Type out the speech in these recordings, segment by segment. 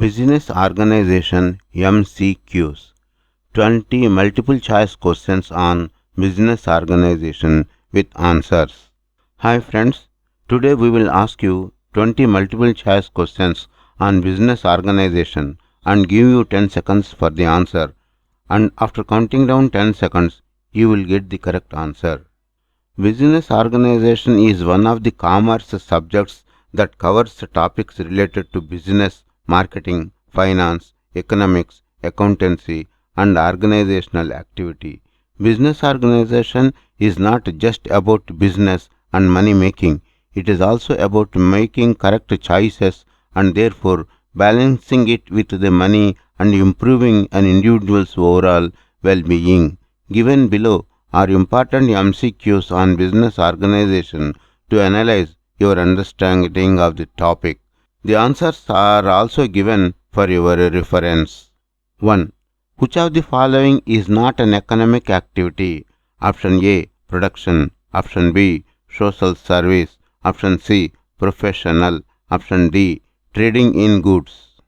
Business Organization MCQs 20 multiple choice questions on business organization with answers. Hi friends, today we will ask you 20 multiple choice questions on business organization and give you 10 seconds for the answer, and after counting down 10 seconds you will get the correct answer. Business organization is one of the commerce subjects that covers topics related to business, marketing, finance, economics, accountancy, and organizational activity. Business organization is not just about business and money making, it is also about making correct choices and therefore balancing it with the money and improving an individual's overall well-being. Given below are important MCQs on business organization to analyze your understanding of the topic. The answers are also given for your reference. 1. Which of the following is not an economic activity? Option A, production. Option B, social service. Option C, professional. Option D, trading in goods.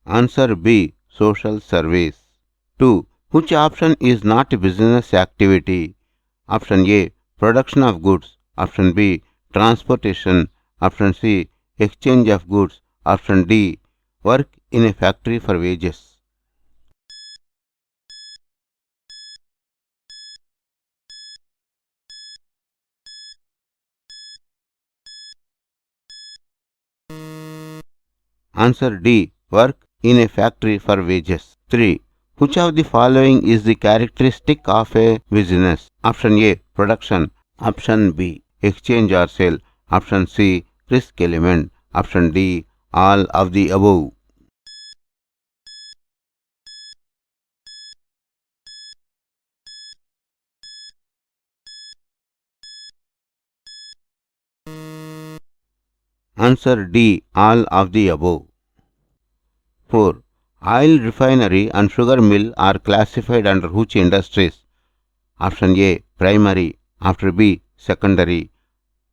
Answer B, social service. 2. Which option is not a business activity? Option A, production of goods. Option B, transportation. Option C, exchange of goods. Option D, work in a factory for wages. Answer D, work in a factory for wages. 3. Which of the following is the characteristic of a business? Option A, production. Option B, exchange or sale. Option C, risk element. Option D, all of the above. Answer D, all of the above. 4. Oil refinery and sugar mill are classified under which industries? Option A, primary. Option B, secondary.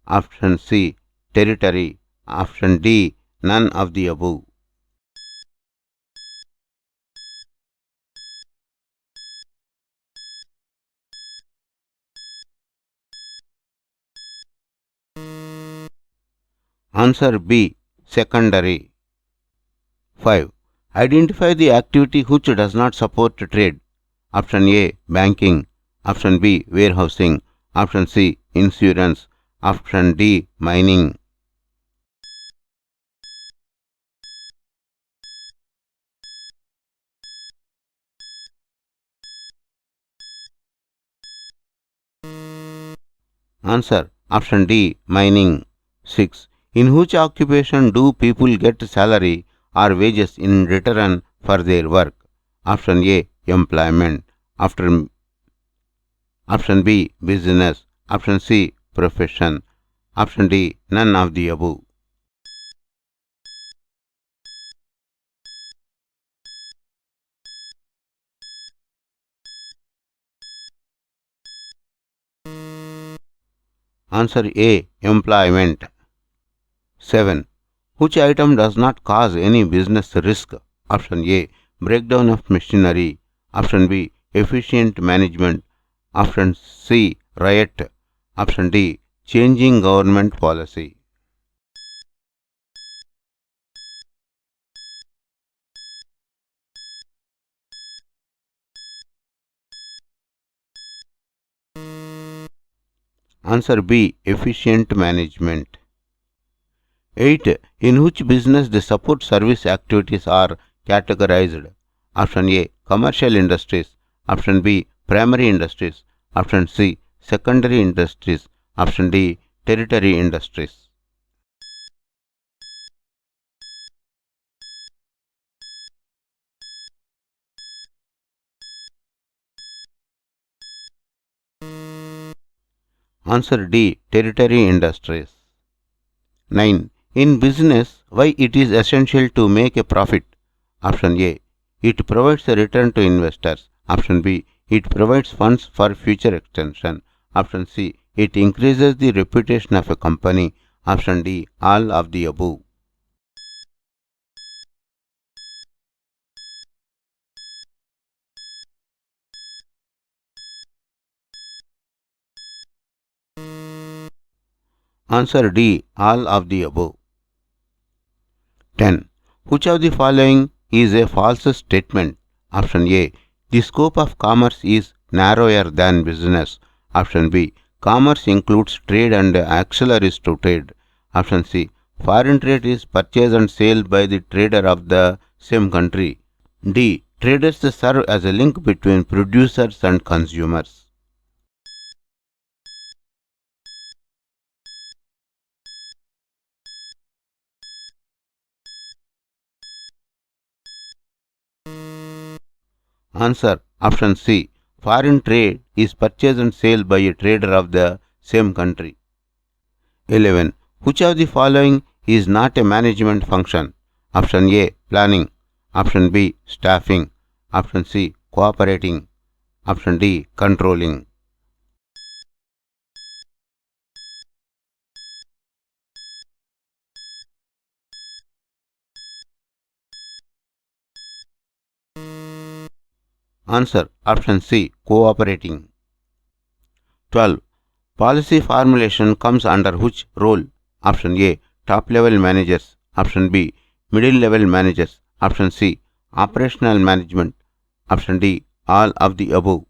Option C, territory. Option D, none of the above. Answer B, secondary. 5. Identify the activity which does not support trade. Option A, banking. Option B, warehousing. Option C, insurance. Option D, mining. Answer option D, mining. 6. In which occupation do people get salary or wages in return for their work? Option A, employment. Option B, business. Option C, profession. Option D, none of the above. Answer A, employment. 7. Which item does not cause any business risk? Option A, breakdown of machinery. Option B, efficient management. Option C, riot. Option D, changing government policy. Answer B, efficient management. 8. In which business the support service activities are categorized? Option A, commercial industries. Option B, primary industries. Option C, secondary industries. Option D, tertiary industries. Answer D, tertiary industries. 9. In business, why it is essential to make a profit? Option A, it provides a return to investors. Option B. It provides funds for future extension. Option C. It increases the reputation of a company. Option D. All of the above. Answer D. All of the above. 10. Which of the following is a false statement? Option A. The scope of commerce is narrower than business. Option B. Commerce includes trade and auxiliaries to trade. Option C. Foreign trade is purchase and sale by the trader of the same country. D. Traders serve as a link between producers and consumers. Answer. Option C. Foreign trade is purchase and sale by a trader of the same country. 11. Which of the following is not a management function? Option A. Planning. Option B. Staffing. Option C. Cooperating. Option D. Controlling. Answer. Option C. Cooperating. 12. Policy formulation comes under which role? Option A. Top level managers. Option B. Middle level managers. Option C. Operational management. Option D. All of the above.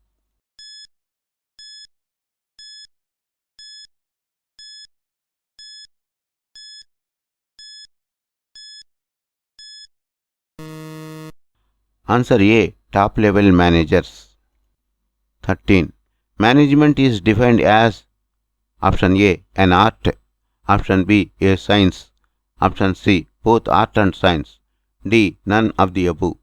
Answer A. Top level managers. 13. Management is defined as Option A. An art. Option B. A science. Option C. Both art and science. D. None of the above.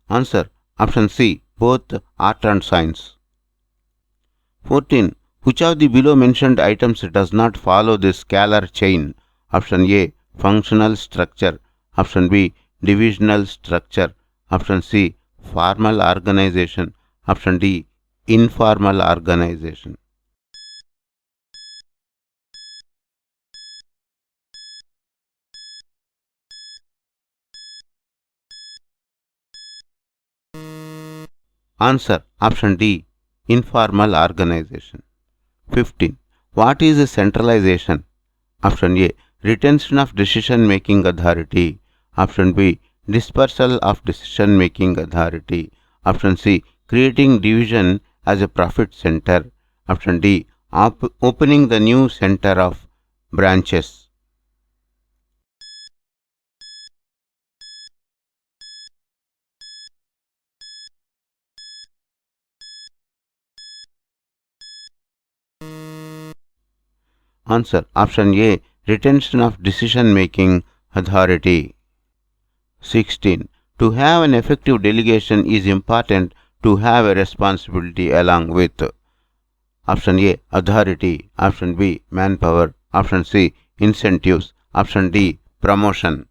Answer. Option C. Both art and science. 14. Which of the below mentioned items does not follow the scalar chain? Option A. Functional structure. Option B. Divisional structure. Option C. Formal organization. Option D. Informal organization. Answer. Option D. Informal organization. 15. What is a centralization? Option A. Retention of decision making authority. Option B. Dispersal of decision making authority. Option C. Creating division as a profit center. Option D. Opening the new center of branches. Answer. Option A. Retention of decision making authority. 16. To have an effective delegation is important to have a responsibility along with Option A. Authority. Option B. Manpower. Option C. Incentives. Option D. Promotion.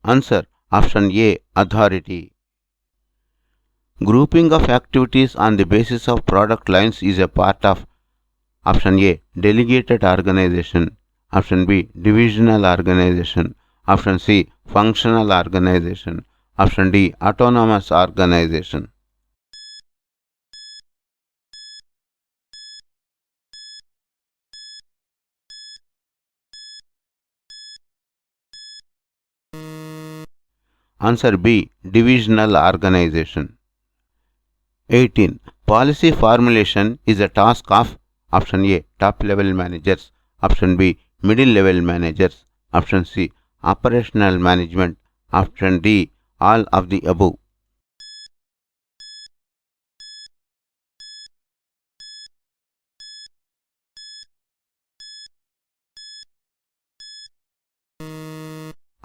Answer. Option A. Authority. Grouping of activities on the basis of product lines is a part of Option A. Delegated organization. Option B. Divisional organization. Option C. Functional organization. Option D. Autonomous organization. Answer B. Divisional organization. 18. Policy formulation is a task of Option A. Top level managers. Option B. Middle level managers. Option C. Operational management. Option D. All of the above.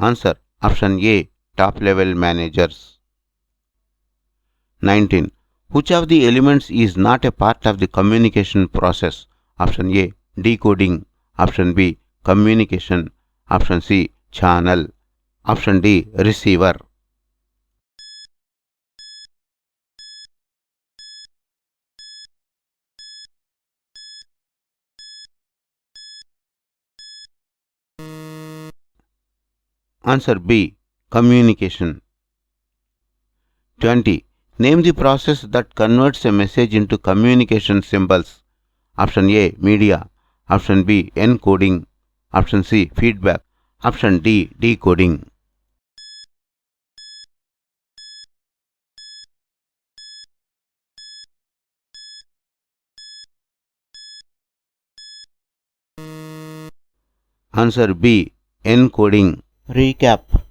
Answer option A, top level managers. 19. Which of the elements is not a part of the communication process? Option A, decoding. Option B, communication. Option C, channel. Option D, receiver. Answer B, communication. 20. Name the process that converts a message into communication symbols. Option A, media. Option B, encoding. Option C, feedback. Option D, decoding. Answer B, encoding. Recap.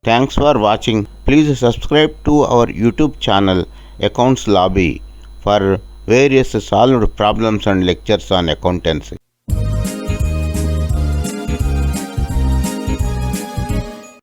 Thanks for watching. Please subscribe to our YouTube channel Accounts Lobby for various solved problems and lectures on accountancy.